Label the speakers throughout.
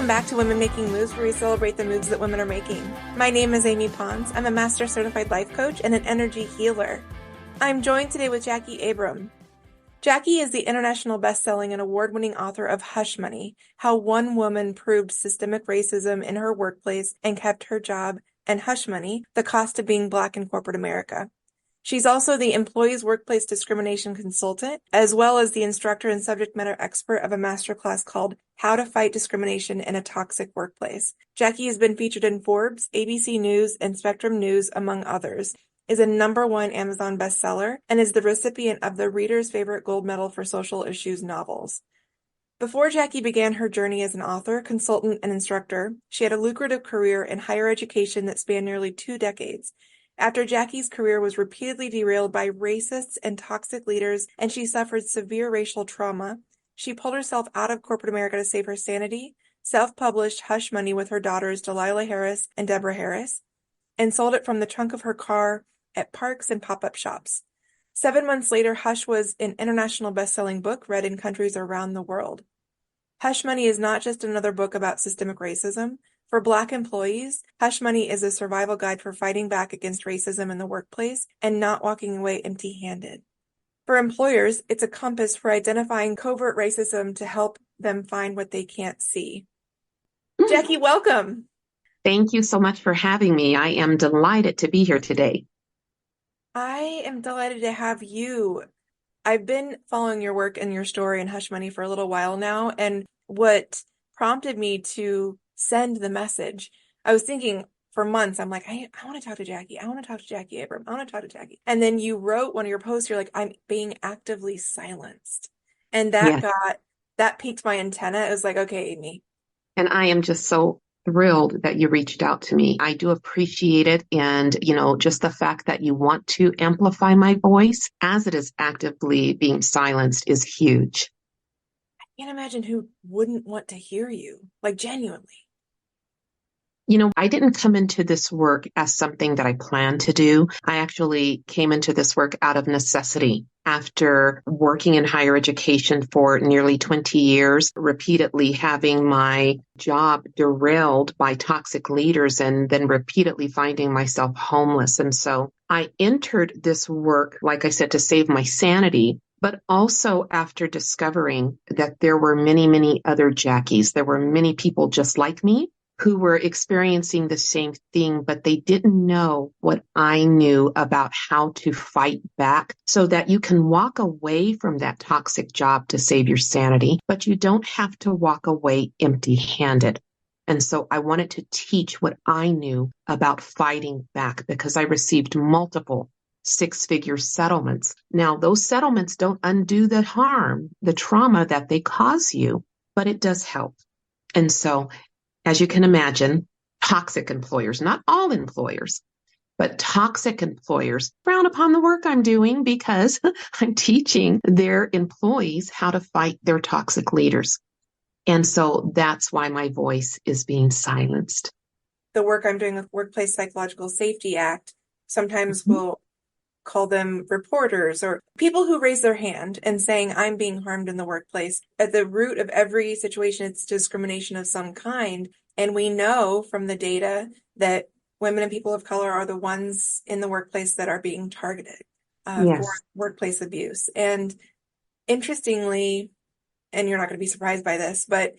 Speaker 1: Welcome back to Women Making Moves, where we celebrate the moves that women are making. My name is Amy Pons. I'm a Master Certified Life Coach and an energy healer. I'm joined today with Jacquie Abram. Jacquie is the international best-selling and award-winning author of Hush Money: How One Woman Proved Systemic Racism in Her Workplace and Kept Her Job, and Hush Money: The Cost of Being Black in Corporate America. She's also the Employees Workplace Discrimination Consultant, as well as the instructor and subject matter expert of a masterclass called How to Fight Discrimination in a Toxic Workplace. Jacquie has been featured in Forbes, ABC News, and Spectrum News, among others, is a #1 Amazon bestseller, and is the recipient of the Reader's Favorite Gold Medal for Social Issues novels. Before Jacquie began her journey as an author, consultant, and instructor, she had a lucrative career in higher education that spanned nearly 2 decades. After Jacquie's career was repeatedly derailed by racists and toxic leaders, and she suffered severe racial trauma, she pulled herself out of corporate America to save her sanity, self-published Hush Money with her daughters Delilah Harris and Deborah Harris, and sold it from the trunk of her car at parks and pop-up shops. 7 months later, Hush was an international best-selling book read in countries around the world. Hush Money is not just another book about systemic racism. For Black employees, Hush Money is a survival guide for fighting back against racism in the workplace and not walking away empty-handed. For employers, it's a compass for identifying covert racism to help them find what they can't see. Jacquie, welcome.
Speaker 2: Thank you so much for having me. I am delighted to be here today.
Speaker 1: I am delighted to have you. I've been following your work and your story in Hush Money for a little while now, and what prompted me to send the message, I was thinking for months, I'm like, I want to talk to Jacquie. I want to talk to Jacquie Abram. I want to talk to Jacquie. And then you wrote one of your posts, you're like, I'm being actively silenced. And that piqued my antenna. It was like, okay, Amy.
Speaker 2: And I am just so thrilled that you reached out to me. I do appreciate it. And, just the fact that you want to amplify my voice as it is actively being silenced is huge.
Speaker 1: I can't imagine who wouldn't want to hear you, like genuinely.
Speaker 2: I didn't come into this work as something that I planned to do. I actually came into this work out of necessity. After working in higher education for nearly 20 years, repeatedly having my job derailed by toxic leaders, and then repeatedly finding myself homeless. And so I entered this work, like I said, to save my sanity, but also after discovering that there were many, many other Jacquies. There were many people just like me who were experiencing the same thing, but they didn't know what I knew about how to fight back so that you can walk away from that toxic job to save your sanity, but you don't have to walk away empty-handed. And so I wanted to teach what I knew about fighting back, because I received multiple 6-figure settlements. Now, those settlements don't undo the harm, the trauma that they cause you, but it does help. And so, as you can imagine, toxic employers, not all employers, but toxic employers frown upon the work I'm doing because I'm teaching their employees how to fight their toxic leaders. And so that's why my voice is being silenced.
Speaker 1: The work I'm doing with Workplace Psychological Safety Act, sometimes we'll call them reporters or people who raise their hand and saying, I'm being harmed in the workplace. At the root of every situation, it's discrimination of some kind. And we know from the data that women and people of color are the ones in the workplace that are being targeted for workplace abuse. And interestingly, and you're not going to be surprised by this, but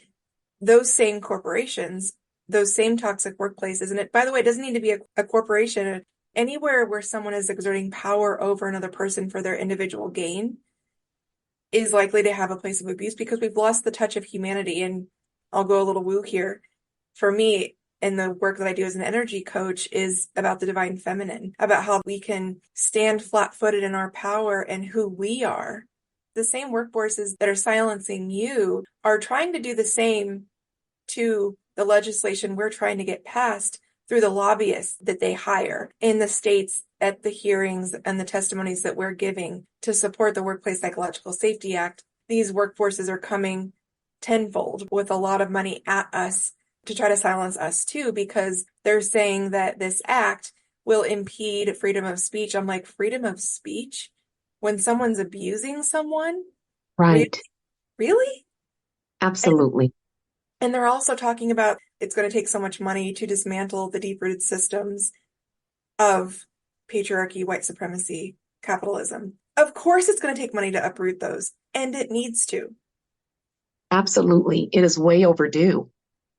Speaker 1: those same corporations, those same toxic workplaces, and it, by the way, it doesn't need to be a corporation. Anywhere where someone is exerting power over another person for their individual gain is likely to have a place of abuse, because we've lost the touch of humanity. And I'll go a little woo here. For me, and the work that I do as an energy coach is about the divine feminine, about how we can stand flat-footed in our power and who we are. The same workforces that are silencing you are trying to do the same to the legislation we're trying to get passed through the lobbyists that they hire in the states at the hearings and the testimonies that we're giving to support the Workplace Psychological Safety Act. These workforces are coming tenfold with a lot of money at us to try to silence us too, because they're saying that this act will impede freedom of speech. I'm like, freedom of speech? When someone's abusing someone?
Speaker 2: Right.
Speaker 1: Really?
Speaker 2: Absolutely.
Speaker 1: And they're also talking about it's going to take so much money to dismantle the deep-rooted systems of patriarchy, white supremacy, capitalism. Of course, it's going to take money to uproot those, and it needs to.
Speaker 2: Absolutely. It is way overdue.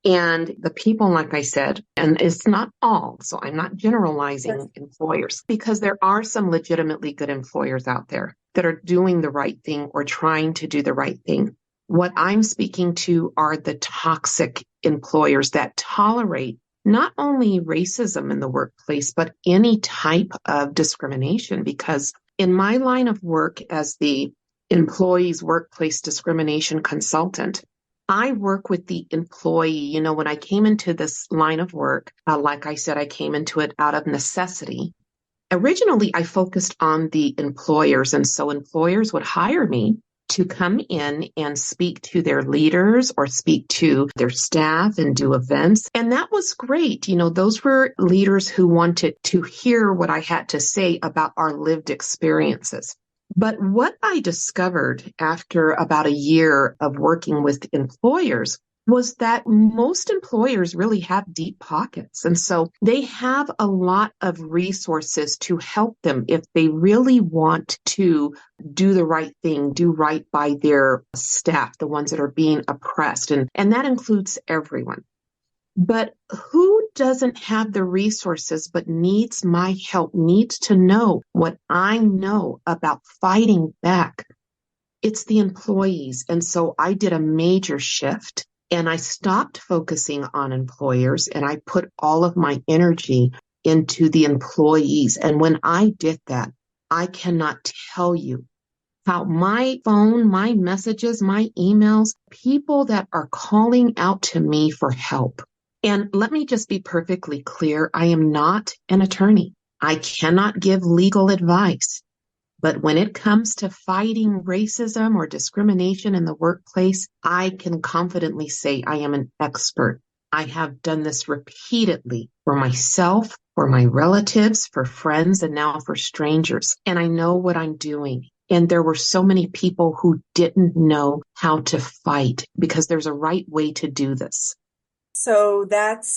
Speaker 2: And the people, like I said, and it's not all, so I'm not generalizing employers, because there are some legitimately good employers out there that are doing the right thing or trying to do the right thing. What I'm speaking to are the toxic employers that tolerate not only racism in the workplace, but any type of discrimination. Because in my line of work as the employees workplace discrimination consultant, I work with the employee. You know, when I came into this line of work, like I said, I came into it out of necessity. Originally, I focused on the employers, and so employers would hire me to come in and speak to their leaders or speak to their staff and do events. And that was great. You know, those were leaders who wanted to hear what I had to say about our lived experiences. But what I discovered after about a year of working with employers was that most employers really have deep pockets. And so they have a lot of resources to help them if they really want to do the right thing, do right by their staff, the ones that are being oppressed. And that includes everyone. But who doesn't have the resources but needs my help, needs to know what I know about fighting back? It's the employees. And so I did a major shift and I stopped focusing on employers and I put all of my energy into the employees. And when I did that, I cannot tell you how my phone, my messages, my emails, people that are calling out to me for help. And let me just be perfectly clear. I am not an attorney. I cannot give legal advice. But when it comes to fighting racism or discrimination in the workplace, I can confidently say I am an expert. I have done this repeatedly for myself, for my relatives, for friends, and now for strangers. And I know what I'm doing. And there were so many people who didn't know how to fight because there's a right way to do this.
Speaker 1: So that's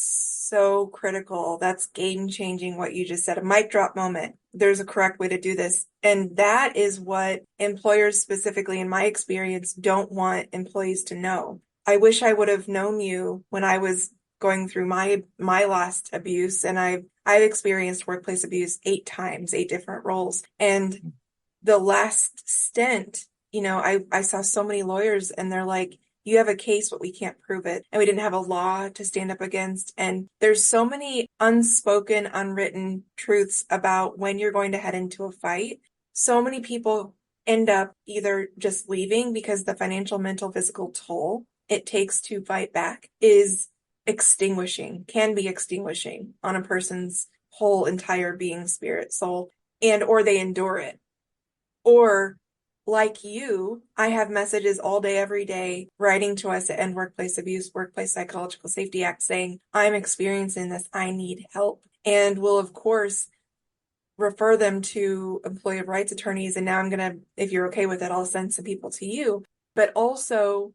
Speaker 1: so critical. That's game changing what you just said. A mic drop moment. There's a correct way to do this. And that is what employers, specifically in my experience, don't want employees to know. I wish I would have known you when I was going through my last abuse. And I've experienced workplace abuse 8 times, 8 different roles. And the last stint, you know, I saw so many lawyers and they're like, you have a case, but we can't prove it. And we didn't have a law to stand up against. And there's so many unspoken, unwritten truths about when you're going to head into a fight. So many people end up either just leaving because the financial, mental, physical toll it takes to fight back is extinguishing, can be extinguishing on a person's whole entire being, spirit, soul, and or they endure it. Or like you, I have messages all day, every day, writing to us at End Workplace Abuse, Workplace Psychological Safety Act saying, I'm experiencing this, I need help. And we'll, of course, refer them to employee rights attorneys. And now I'm going to, if you're okay with it, I'll send some people to you. But also,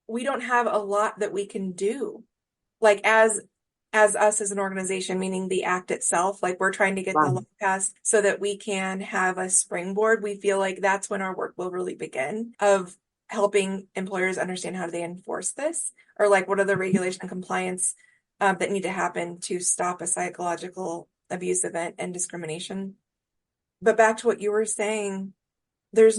Speaker 1: we don't have a lot that we can do. Like as us as an organization, meaning the act itself, like we're trying to get the law passed so that we can have a springboard. We feel like that's when our work will really begin of helping employers understand how do they enforce this, or like what are the regulation and compliance that need to happen to stop a psychological abuse event and discrimination. But back to what you were saying, there's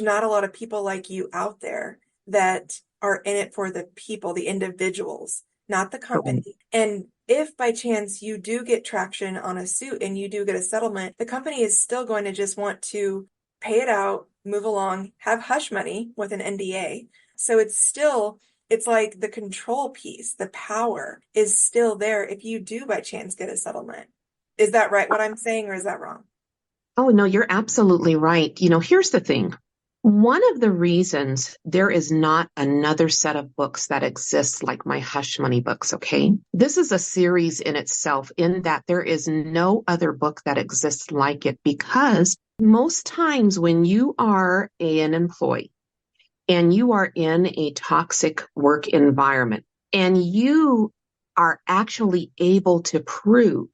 Speaker 1: not a lot of people like you out there that are in it for the people, the individuals, not the company. And if by chance you do get traction on a suit and you do get a settlement, the company is still going to just want to pay it out, move along, have hush money with an NDA. So it's like the control piece, the power is still there if you do by chance get a settlement. Is that right, what I'm saying, or is that wrong?
Speaker 2: Oh, no, you're absolutely right. You know, here's the thing. One of the reasons there is not another set of books that exists like my Hush Money books, okay? This is a series in itself in that there is no other book that exists like it, because most times when you are an employee and you are in a toxic work environment, and you are actually able to prove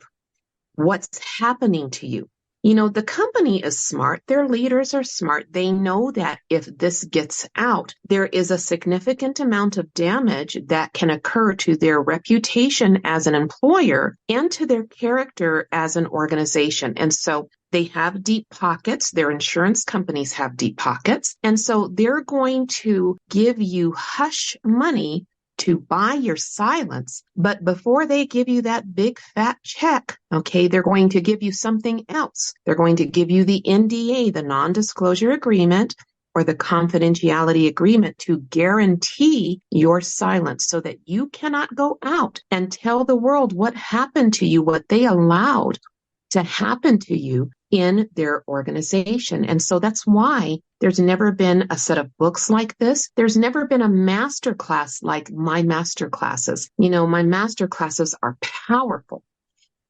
Speaker 2: what's happening to you. The company is smart. Their leaders are smart. They know that if this gets out, there is a significant amount of damage that can occur to their reputation as an employer and to their character as an organization. And so they have deep pockets. Their insurance companies have deep pockets. And so they're going to give you hush money to buy your silence. But before they give you that big fat check, okay, they're going to give you something else. They're going to give you the NDA, the non-disclosure agreement, or the confidentiality agreement to guarantee your silence so that you cannot go out and tell the world what happened to you, what they allowed to happen to you in their organization. And so that's why there's never been a set of books like this. There's never been a master class like my master classes. My master classes are powerful.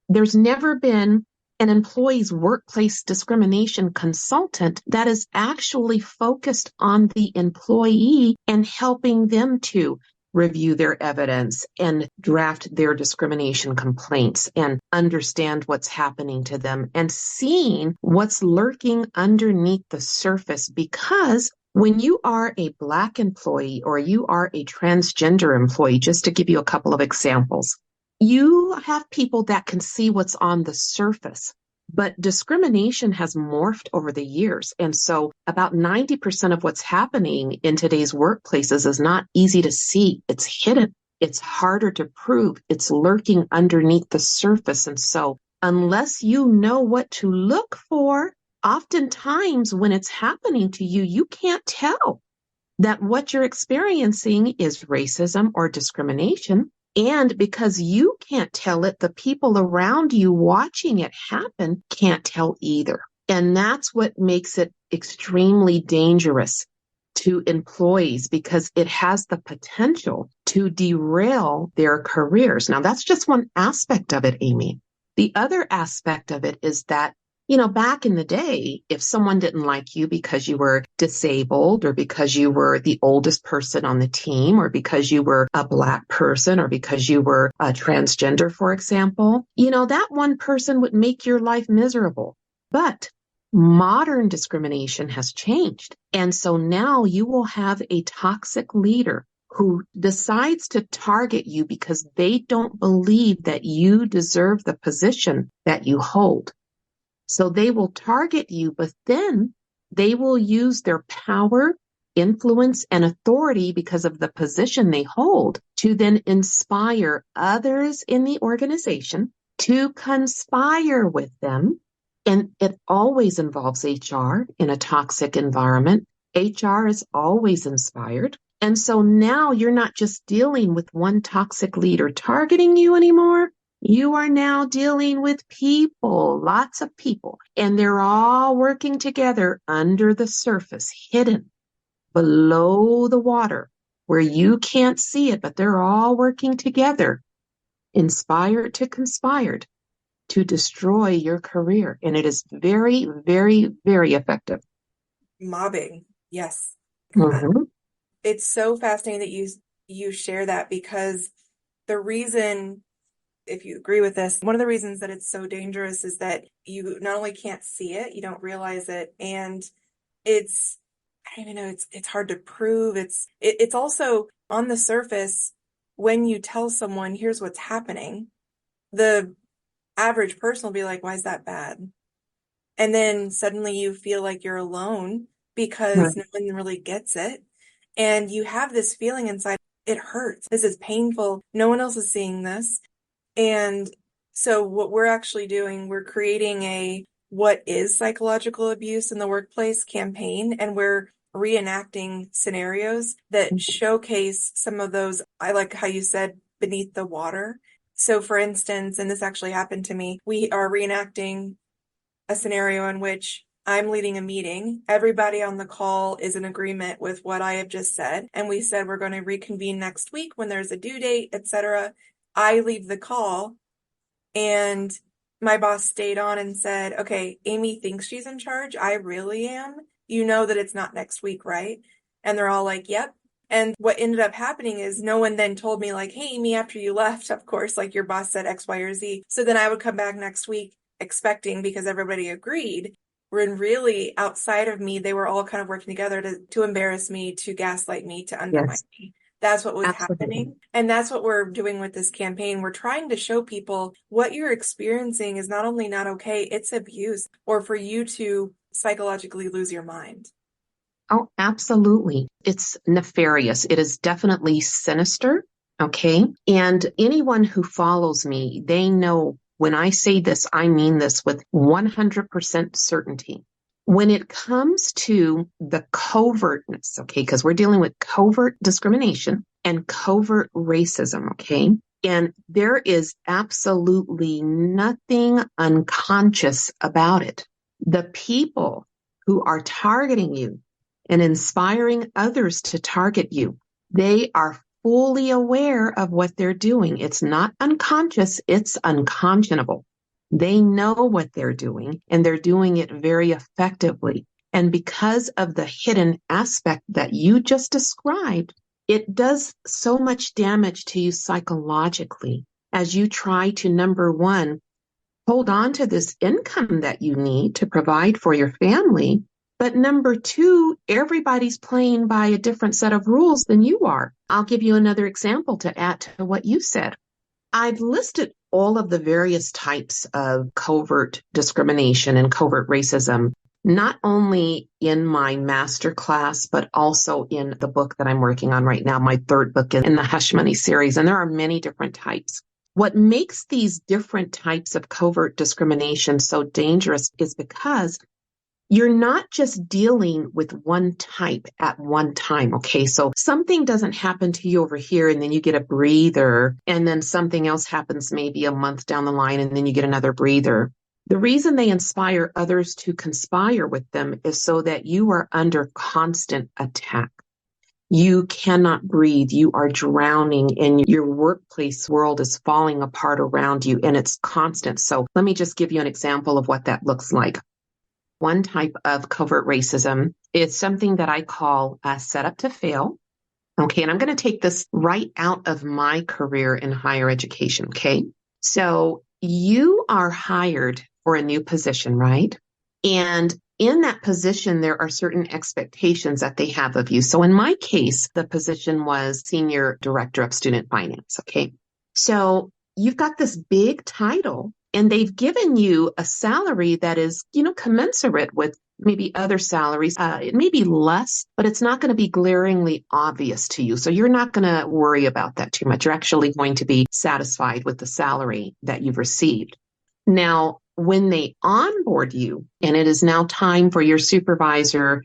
Speaker 2: There's never been an employee's workplace discrimination consultant that is actually focused on the employee and helping them to review their evidence and draft their discrimination complaints and understand what's happening to them and seeing what's lurking underneath the surface. Because when you are a Black employee or you are a transgender employee, just to give you a couple of examples, you have people that can see what's on the surface. But discrimination has morphed over the years. And so about 90% of what's happening in today's workplaces is not easy to see. It's hidden. It's harder to prove. It's lurking underneath the surface. And so unless you know what to look for, oftentimes when it's happening to you, you can't tell that what you're experiencing is racism or discrimination. And because you can't tell it, the people around you watching it happen can't tell either. And that's what makes it extremely dangerous to employees, because it has the potential to derail their careers. Now, that's just one aspect of it, Amy. The other aspect of it is that back in the day, if someone didn't like you because you were disabled or because you were the oldest person on the team or because you were a Black person or because you were a transgender, for example, that one person would make your life miserable. But modern discrimination has changed. And so now you will have a toxic leader who decides to target you because they don't believe that you deserve the position that you hold. So they will target you, but then they will use their power, influence, and authority because of the position they hold to then inspire others in the organization to conspire with them. And it always involves HR in a toxic environment. HR is always inspired. And so now you're not just dealing with one toxic leader targeting you anymore. You are now dealing with people, lots of people, and they're all working together under the surface, hidden below the water where you can't see it, but they're all working together, inspired to conspired to destroy your career. And it is very, very, very effective.
Speaker 1: Mobbing. Yes.
Speaker 2: Mm-hmm.
Speaker 1: It's so fascinating that you share that, because the reason, if you agree with this, one of the reasons that it's so dangerous is that you not only can't see it, you don't realize it, and I don't even know, it's hard to prove. It's also on the surface. When you tell someone, here's what's happening, the average person will be like, why is that bad? And then suddenly you feel like you're alone because no one really gets it. And you have this feeling inside, it hurts. This is painful. No one else is seeing this. And so what we're actually doing, we're creating a "What is psychological abuse in the workplace" campaign, and we're reenacting scenarios that showcase some of those. I like how you said beneath the water. So for instance, and this actually happened to me, we are reenacting a scenario in which I'm leading a meeting. Everybody on the call is in agreement with what I have just said. And we said we're going to reconvene next week when there's a due date, etc. I leave the call, and my boss stayed on and said, okay, Amy thinks she's in charge. I really am. You know that it's not next week, right? And they're all like, yep. And what ended up happening is no one then told me like, hey, Amy, after you left, of course, like your boss said X, Y, or Z. So then I would come back next week expecting, because everybody agreed, when really outside of me, they were all kind of working together to embarrass me, to gaslight me, to undermine
Speaker 2: Yes,
Speaker 1: me. That's what was
Speaker 2: absolutely.
Speaker 1: happening. And that's what we're doing with this campaign. We're trying to show people what you're experiencing is not only not okay, it's abuse, or for you to psychologically lose your mind.
Speaker 2: Oh, absolutely. It's nefarious. It is definitely sinister. Okay. And anyone who follows me, they know when I say this, I mean this with 100% certainty. When it comes to the covertness, okay, because we're dealing with covert discrimination and covert racism, okay? And there is absolutely nothing unconscious about it. The people who are targeting you and inspiring others to target you, they are fully aware of what they're doing. It's not unconscious, it's unconscionable. They know what they're doing and they're doing it very effectively. And because of the hidden aspect that you just described, it does so much damage to you psychologically as you try to, number one, hold on to this income that you need to provide for your family. But number two, everybody's playing by a different set of rules than you are. I'll give you another example to add to what you said. I've listed all of the various types of covert discrimination and covert racism, not only in my master class, but also in the book that I'm working on right now, my third book in the Hush Money series. And there are many different types. What makes these different types of covert discrimination so dangerous is because you're not just dealing with one type at one time. Okay. So something doesn't happen to you over here and then you get a breather and then something else happens maybe a month down the line and then you get another breather. The reason they inspire others to conspire with them is so that you are under constant attack. You cannot breathe. You are drowning and your workplace world is falling apart around you and it's constant. So let me just give you an example of what that looks like. One type of covert racism is something that I call set up to fail. Okay. And I'm going to take this right out of my career in higher education. Okay. So you are hired for a new position, right? And in that position, there are certain expectations that they have of you. So in my case, the position was Senior Director of Student Finance. Okay. So you've got this big title and they've given you a salary that is, commensurate with maybe other salaries. It may be less, but it's not going to be glaringly obvious to you. So you're not going to worry about that too much. You're actually going to be satisfied with the salary that you've received. Now, when they onboard you and it is now time for your supervisor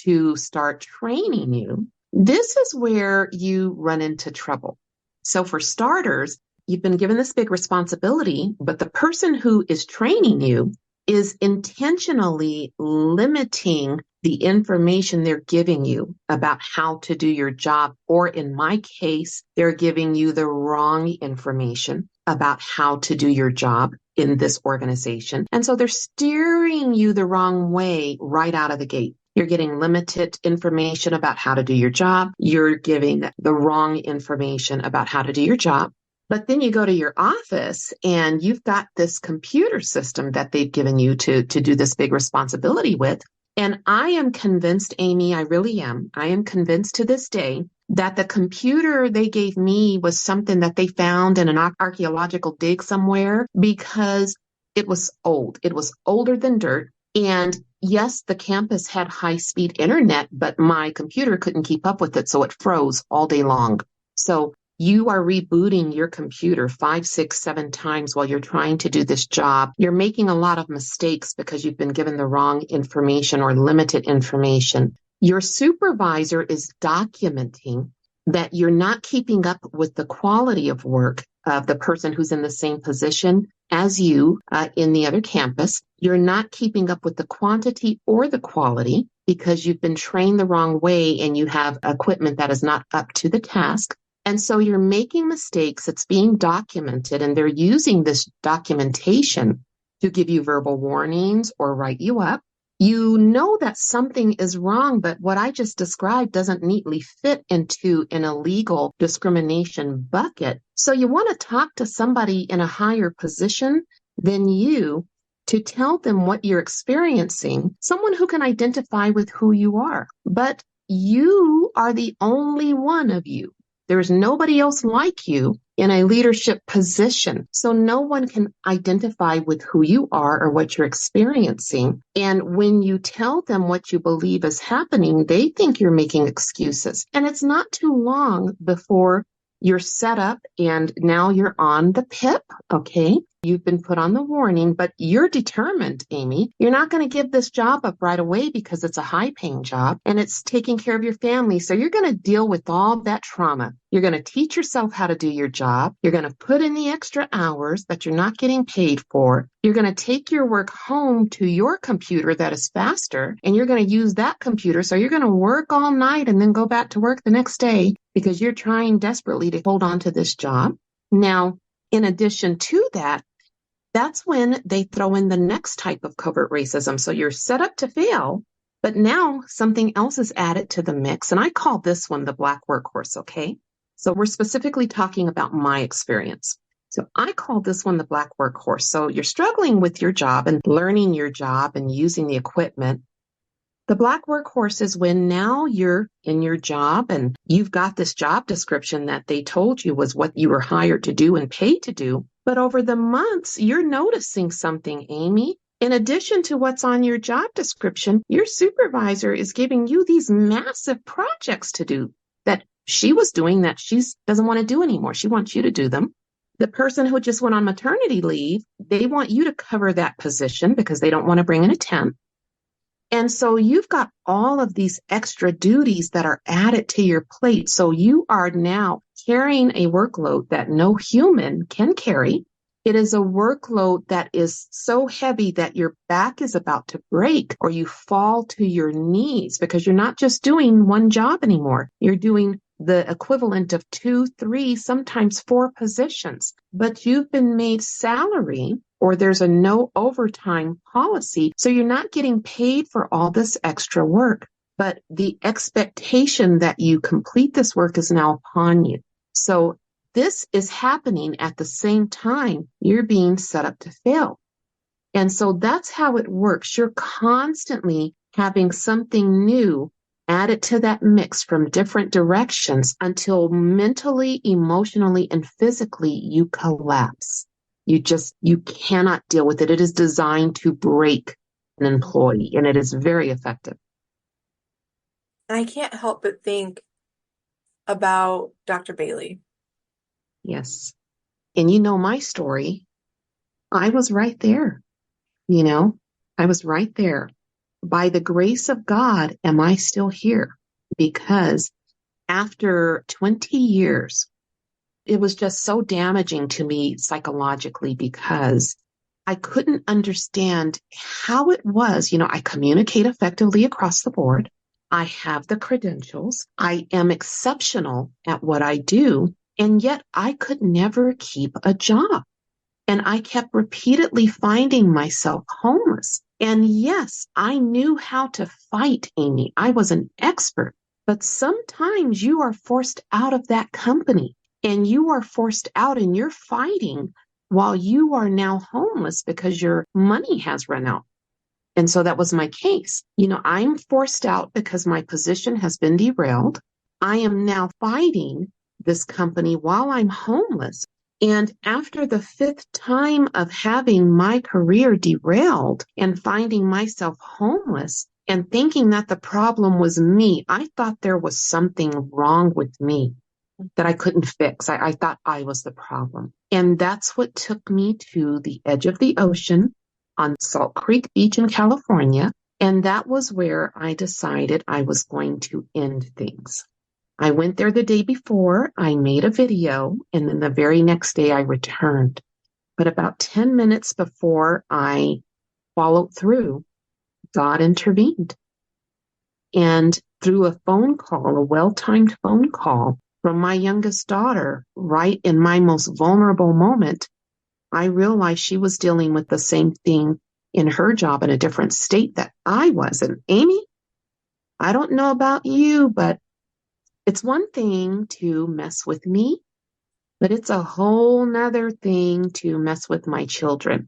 Speaker 2: to start training you, this is where you run into trouble. So for starters, you've been given this big responsibility, but the person who is training you is intentionally limiting the information they're giving you about how to do your job. Or in my case, they're giving you the wrong information about how to do your job in this organization. And so they're steering you the wrong way right out of the gate. You're getting limited information about how to do your job. You're giving the wrong information about how to do your job. But then you go to your office and you've got this computer system that they've given you to do this big responsibility with. And I am convinced, Amy, I really am. I am convinced to this day that the computer they gave me was something that they found in an archaeological dig somewhere because it was old. It was older than dirt. And yes, the campus had high-speed internet, but my computer couldn't keep up with it, so it froze all day long. So you are rebooting your computer 5, 6, 7 times while you're trying to do this job. You're making a lot of mistakes because you've been given the wrong information or limited information. Your supervisor is documenting that you're not keeping up with the quality of work of the person who's in the same position as you in the other campus. You're not keeping up with the quantity or the quality because you've been trained the wrong way and you have equipment that is not up to the task. And so you're making mistakes. It's being documented, and they're using this documentation to give you verbal warnings or write you up. You know that something is wrong, but what I just described doesn't neatly fit into an illegal discrimination bucket. So you want to talk to somebody in a higher position than you to tell them what you're experiencing, someone who can identify with who you are. But you are the only one of you. There's nobody else like you in a leadership position. So no one can identify with who you are or what you're experiencing. And when you tell them what you believe is happening, they think you're making excuses. And it's not too long before you're set up and now you're on the PIP, okay? You've been put on the warning, but you're determined, Amy. You're not going to give this job up right away because it's a high-paying job and it's taking care of your family. So you're going to deal with all that trauma. You're going to teach yourself how to do your job. You're going to put in the extra hours that you're not getting paid for. You're going to take your work home to your computer that is faster, and you're going to use that computer. So you're going to work all night and then go back to work the next day because you're trying desperately to hold on to this job. Now, in addition to that, that's when they throw in the next type of covert racism. So you're set up to fail, but now something else is added to the mix. And I call this one the black workhorse, okay? So we're specifically talking about my experience. So I call this one the black workhorse. So you're struggling with your job and learning your job and using the equipment. The black workhorse is when now you're in your job and you've got this job description that they told you was what you were hired to do and paid to do. But over the months, you're noticing something, Amy. In addition to what's on your job description, your supervisor is giving you these massive projects to do that she was doing that she doesn't want to do anymore. She wants you to do them. The person who just went on maternity leave, they want you to cover that position because they don't want to bring in a temp. And so you've got all of these extra duties that are added to your plate. So you are now carrying a workload that no human can carry. It is a workload that is so heavy that your back is about to break or you fall to your knees because you're not just doing one job anymore. You're doing the equivalent of 2, 3, sometimes 4 positions. But you've been made salary or there's a no overtime policy. So you're not getting paid for all this extra work, but the expectation that you complete this work is now upon you. So this is happening at the same time you're being set up to fail. And so that's how it works. You're constantly having something new added to that mix from different directions until mentally, emotionally, and physically you collapse. You cannot deal with it. It is designed to break an employee, and it is very effective.
Speaker 1: I can't help but think about Dr. Bailey.
Speaker 2: Yes. And you know my story. I was right there. I was right there. By the grace of God, am I still here? Because after 20 years, it was just so damaging to me psychologically because I couldn't understand how it was. I communicate effectively across the board. I have the credentials. I am exceptional at what I do. And yet I could never keep a job. And I kept repeatedly finding myself homeless. And yes, I knew how to fight, Amy. I was an expert. But sometimes you are forced out of that company and you are forced out and you're fighting while you are now homeless because your money has run out. And so that was my case. I'm forced out because my position has been derailed. I am now fighting this company while I'm homeless. And after the 5th time of having my career derailed and finding myself homeless and thinking that the problem was me, I thought there was something wrong with me that I couldn't fix. I thought I was the problem. And that's what took me to the edge of the ocean on Salt Creek Beach in California. And that was where I decided I was going to end things. I went there the day before, I made a video, and then the very next day I returned. But about 10 minutes before I followed through, God intervened. And through a phone call, a well-timed phone call from my youngest daughter, right in my most vulnerable moment, I realized she was dealing with the same thing in her job in a different state that I was. And Amy, I don't know about you, but it's one thing to mess with me, but it's a whole nother thing to mess with my children.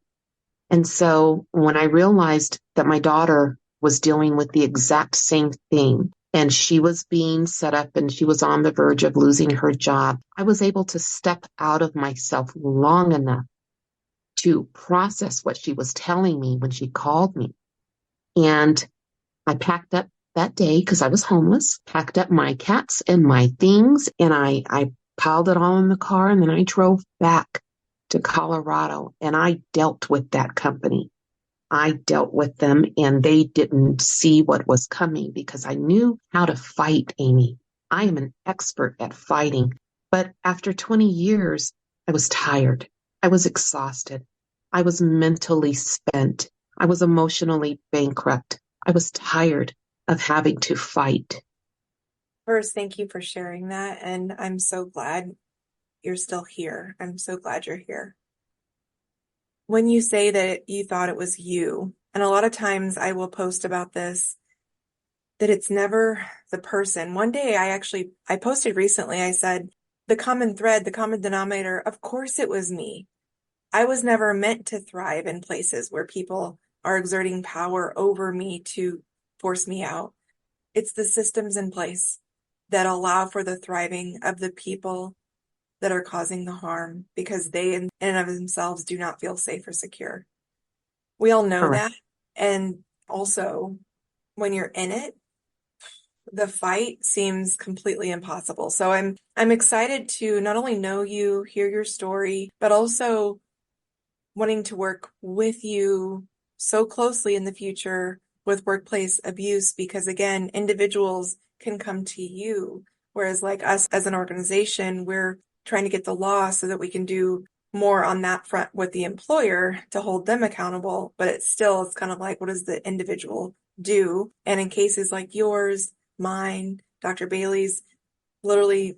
Speaker 2: And so when I realized that my daughter was dealing with the exact same thing, and she was being set up and she was on the verge of losing her job, I was able to step out of myself long enough to process what she was telling me when she called me. And I packed up that day because I was homeless, packed up my cats and my things, and I piled it all in the car, and then I drove back to Colorado, and I dealt with that company. I dealt with them, and they didn't see what was coming because I knew how to fight, Amy. I am an expert at fighting. But after 20 years, I was tired. I was exhausted. I was mentally spent. I was emotionally bankrupt. I was tired of having to fight.
Speaker 1: First, thank you for sharing that. And I'm so glad you're still here. I'm so glad you're here. When you say that you thought it was you, and a lot of times I will post about this, that it's never the person. One day I posted recently, I said, the common thread, the common denominator, of course it was me. I was never meant to thrive in places where people are exerting power over me to force me out. It's the systems in place that allow for the thriving of the people that are causing the harm because they in and of themselves do not feel safe or secure. We all know
Speaker 2: Correct.
Speaker 1: that. And also, when you're in it, the fight seems completely impossible. So I'm excited to not only know you, hear your story, but also wanting to work with you so closely in the future with workplace abuse, because again, individuals can come to you, whereas like us as an organization, we're trying to get the law so that we can do more on that front with the employer to hold them accountable. But it's kind of like, what does the individual do? And in cases like yours, mine, Dr. Bailey's, literally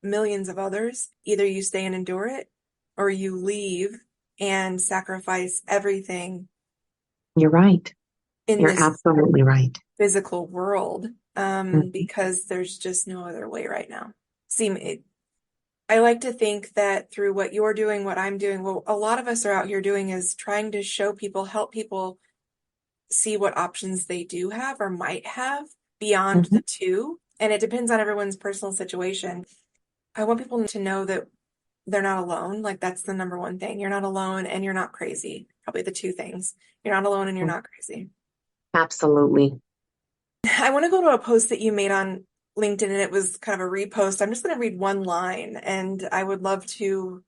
Speaker 1: millions of others, either you stay and endure it or you leave and sacrifice everything
Speaker 2: You're right.
Speaker 1: in
Speaker 2: You're
Speaker 1: this
Speaker 2: absolutely right.
Speaker 1: physical world,
Speaker 2: Mhm.
Speaker 1: because there's just no other way right now. I like to think that through what you're doing, what I'm doing, what a lot of us are out here doing is trying to show people, help people see what options they do have or might have beyond
Speaker 2: Mhm.
Speaker 1: the two. And it depends on everyone's personal situation. I want people to know that they're not alone. Like that's the number one thing. You're not alone and you're not crazy. Probably the two things. You're not alone and you're not crazy.
Speaker 2: Absolutely.
Speaker 1: I want to go to a post that you made on LinkedIn, and it was kind of a repost. I'm just going to read one line, and I would love to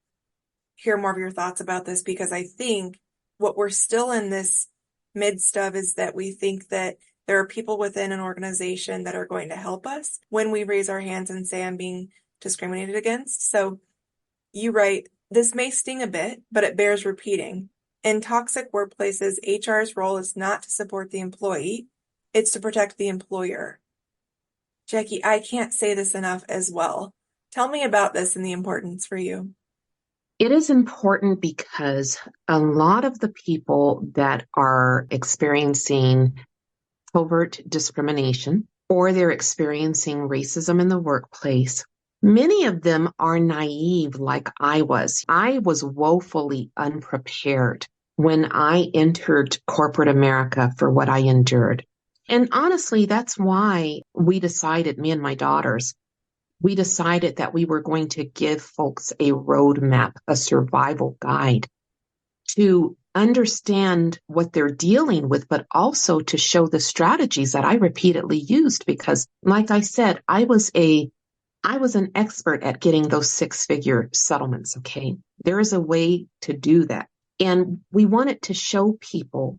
Speaker 1: hear more of your thoughts about this, because I think what we're still in this midst of is that we think that there are people within an organization that are going to help us when we raise our hands and say, I'm being discriminated against. So you write, this may sting a bit, but it bears repeating. In toxic workplaces, HR's role is not to support the employee, it's to protect the employer. Jacquie, I can't say this enough as well. Tell me about this and the importance for you.
Speaker 2: It is important because a lot of the people that are experiencing covert discrimination or they're experiencing racism in the workplace, many of them are naive like I was. I was woefully unprepared when I entered corporate America for what I endured. And honestly, that's why me and my daughters, we decided that we were going to give folks a roadmap, a survival guide to understand what they're dealing with, but also to show the strategies that I repeatedly used. Because like I said, I was an expert at getting those 6-figure settlements. Okay. There is a way to do that. And we wanted to show people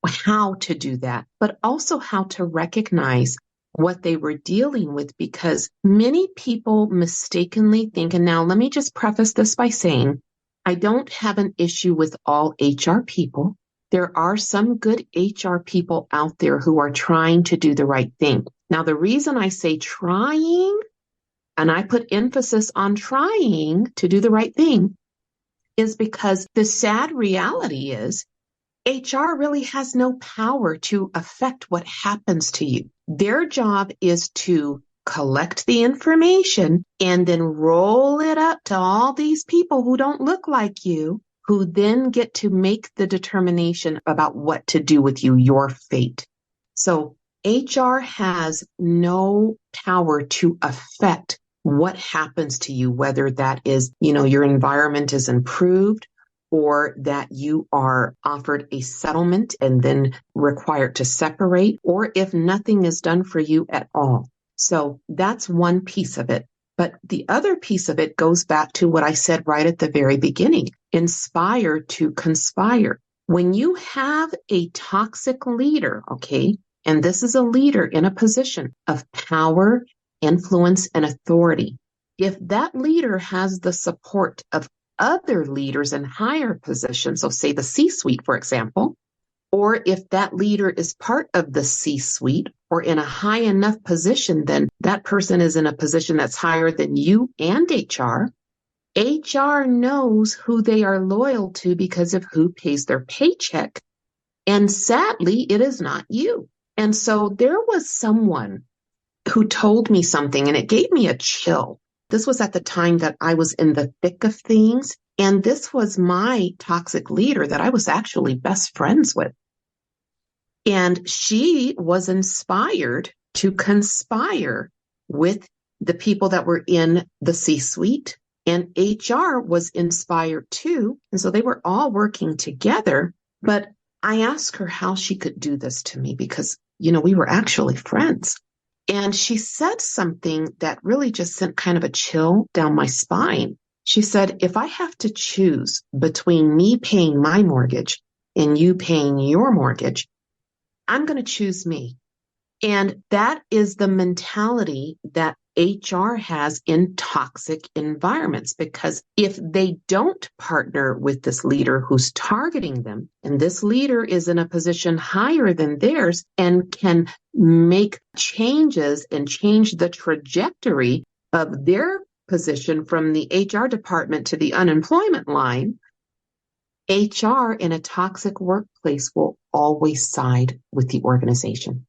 Speaker 2: how to do that, but also how to recognize what they were dealing with, because many people mistakenly think, and now let me just preface this by saying, I don't have an issue with all HR people. There are some good HR people out there who are trying to do the right thing. Now, the reason I say trying, and I put emphasis on trying to do the right thing, is because the sad reality is HR really has no power to affect what happens to you. Their job is to collect the information and then roll it up to all these people who don't look like you, who then get to make the determination about what to do with you, your fate. So HR has no power to affect what happens to you, whether that is, your environment is improved, or that you are offered a settlement and then required to separate, or if nothing is done for you at all. So that's one piece of it. But the other piece of it goes back to what I said right at the very beginning: inspire to conspire. When you have a toxic leader, okay, and this is a leader in a position of power, influence, and authority, if that leader has the support of other leaders in higher positions, so say the C-suite, for example, or if that leader is part of the C-suite or in a high enough position, then that person is in a position that's higher than you and HR. HR knows who they are loyal to because of who pays their paycheck. And sadly, it is not you. And so there was someone who told me something and it gave me a chill. This was at the time that I was in the thick of things. And this was my toxic leader that I was actually best friends with. And she was inspired to conspire with the people that were in the C-suite, and HR was inspired too. And so they were all working together. But I asked her how she could do this to me because, we were actually friends. And she said something that really just sent kind of a chill down my spine. She said, if I have to choose between me paying my mortgage and you paying your mortgage, I'm going to choose me. And that is the mentality that HR has in toxic environments, because if they don't partner with this leader who's targeting them, and this leader is in a position higher than theirs and can make changes and change the trajectory of their position from the HR department to the unemployment line, HR in a toxic workplace will always side with the organization.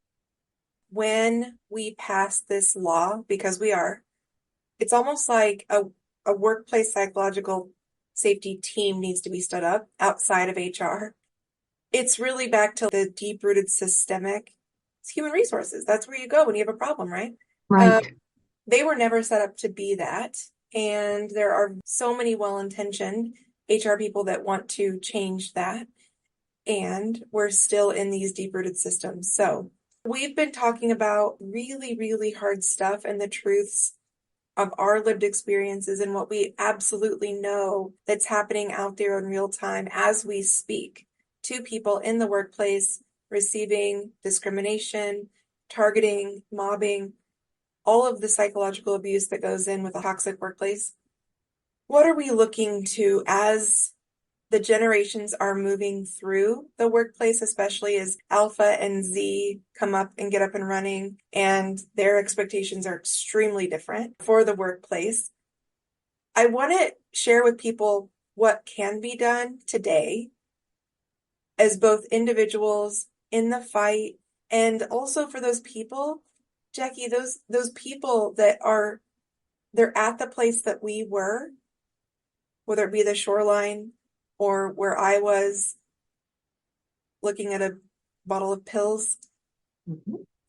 Speaker 1: When we pass this law, because it's almost like a workplace psychological safety team needs to be stood up outside of HR. It's really back to the deep-rooted systemic. It's human resources. That's where you go when you have a problem, right?
Speaker 2: Right.
Speaker 1: They were never set up to be that. And there are so many well-intentioned HR people that want to change that. And we're still in these deep-rooted systems. So we've been talking about really, really hard stuff and the truths of our lived experiences and what we absolutely know that's happening out there in real time as we speak to people in the workplace receiving discrimination, targeting, mobbing, all of the psychological abuse that goes in with a toxic workplace. What are we looking to as the generations are moving through the workplace, especially as Alpha and Z come up and get up and running, and their expectations are extremely different for the workplace? I want to share with people what can be done today as both individuals in the fight, and also for those people, Jacquie, those people that they're at the place that we were, whether it be the shoreline or where I was looking at a bottle of pills,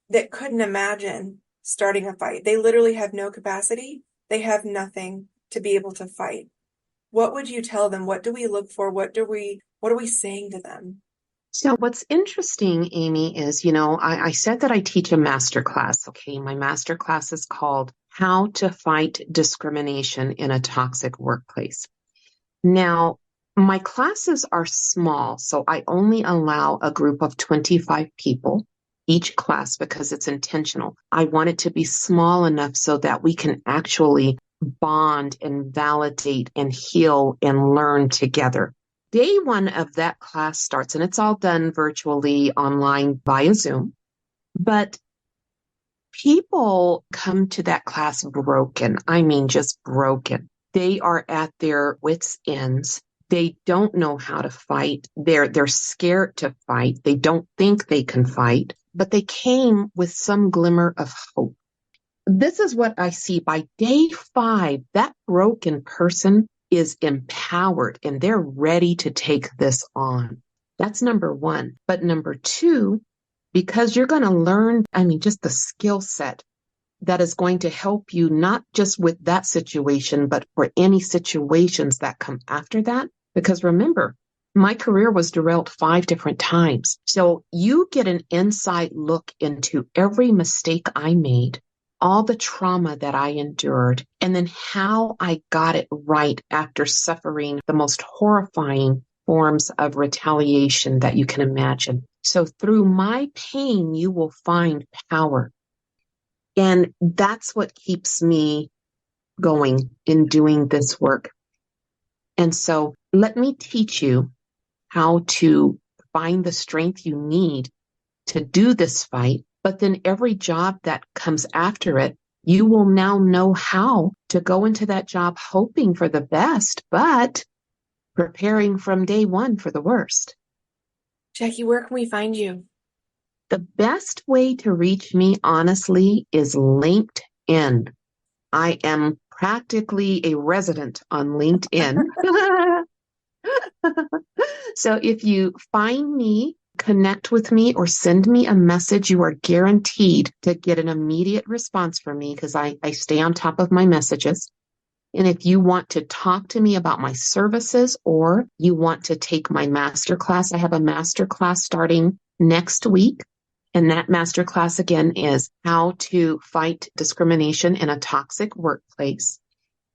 Speaker 1: that couldn't imagine starting a fight. They literally have no capacity. They have nothing to be able to fight. What would you tell them? What do we look for? What are we saying to them?
Speaker 2: So what's interesting, Amy, is, I said that I teach a master class. Okay. My master class is called How to Fight Discrimination in a Toxic Workplace. Now, my classes are small, so I only allow a group of 25 people each class because it's intentional. I want it to be small enough so that we can actually bond and validate and heal and learn together. Day one of that class starts, and it's all done virtually online via Zoom. But people come to that class broken. I mean, just broken. They are at their wits' ends. They don't know how to fight. They're scared to fight. They don't think they can fight, but they came with some glimmer of hope. This is what I see by day 5, that broken person is empowered and they're ready to take this on. That's number 1. But number 2, because you're going to learn, just the skill set that is going to help you not just with that situation, but for any situations that come after that. Because remember, my career was derailed 5 different times. So you get an inside look into every mistake I made, all the trauma that I endured, and then how I got it right after suffering the most horrifying forms of retaliation that you can imagine. So through my pain, you will find power. And that's what keeps me going in doing this work. And so let me teach you how to find the strength you need to do this fight. But then every job that comes after it, you will now know how to go into that job hoping for the best, but preparing from day 1 for the worst.
Speaker 1: Jacquie, where can we find you?
Speaker 2: The best way to reach me, honestly, is LinkedIn. I am practically a resident on LinkedIn. So if you find me, connect with me, or send me a message, you are guaranteed to get an immediate response from me because I stay on top of my messages. And if you want to talk to me about my services or you want to take my masterclass, I have a masterclass starting next week. And that masterclass, again, is how to fight discrimination in a toxic workplace.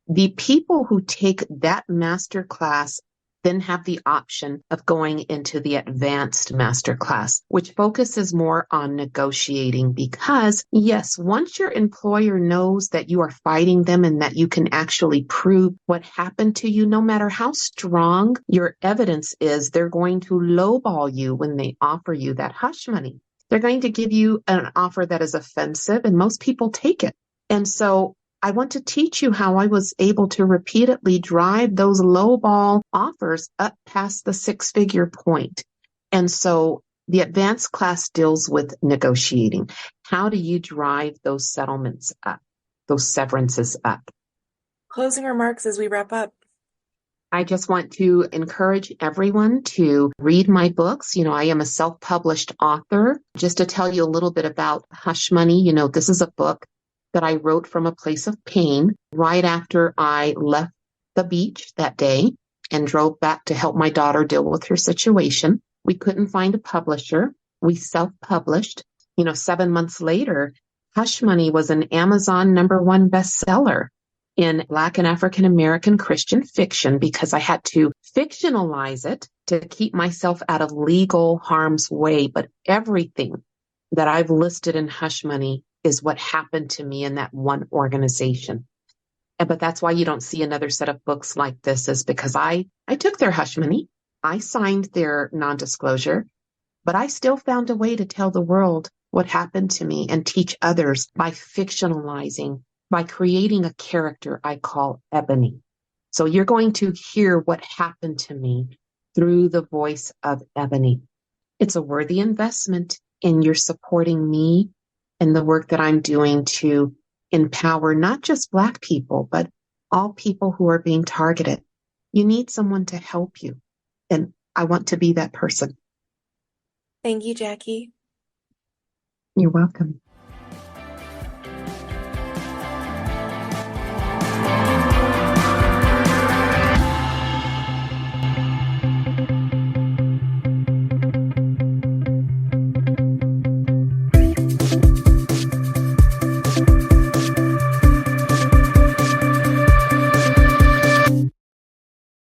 Speaker 2: The people who take that masterclass then have the option of going into the advanced masterclass, which focuses more on negotiating because, yes, once your employer knows that you are fighting them and that you can actually prove what happened to you, no matter how strong your evidence is, they're going to lowball you when they offer you that hush money. They're going to give you an offer that is offensive, and most people take it. And so I want to teach you how I was able to repeatedly drive those lowball offers up past the 6-figure point. And so the advanced class deals with negotiating. How do you drive those settlements up, those severances up?
Speaker 1: Closing remarks as we wrap up.
Speaker 2: I just want to encourage everyone to read my books. I am a self-published author. Just to tell you a little bit about Hush Money, this is a book that I wrote from a place of pain right after I left the beach that day and drove back to help my daughter deal with her situation. We couldn't find a publisher. We self-published. 7 months later, Hush Money was an Amazon #1 bestseller in Black and African American Christian fiction because I had to fictionalize it to keep myself out of legal harm's way. But everything that I've listed in Hush Money is what happened to me in that one organization. But that's why you don't see another set of books like this, is because I took their hush money. I signed their non-disclosure, but I still found a way to tell the world what happened to me and teach others by fictionalizing, by creating a character I call Ebony. So you're going to hear what happened to me through the voice of Ebony. It's a worthy investment, and you're supporting me and the work that I'm doing to empower not just Black people, but all people who are being targeted. You need someone to help you, and I want to be that person.
Speaker 1: Thank you, Jacquie.
Speaker 2: You're welcome.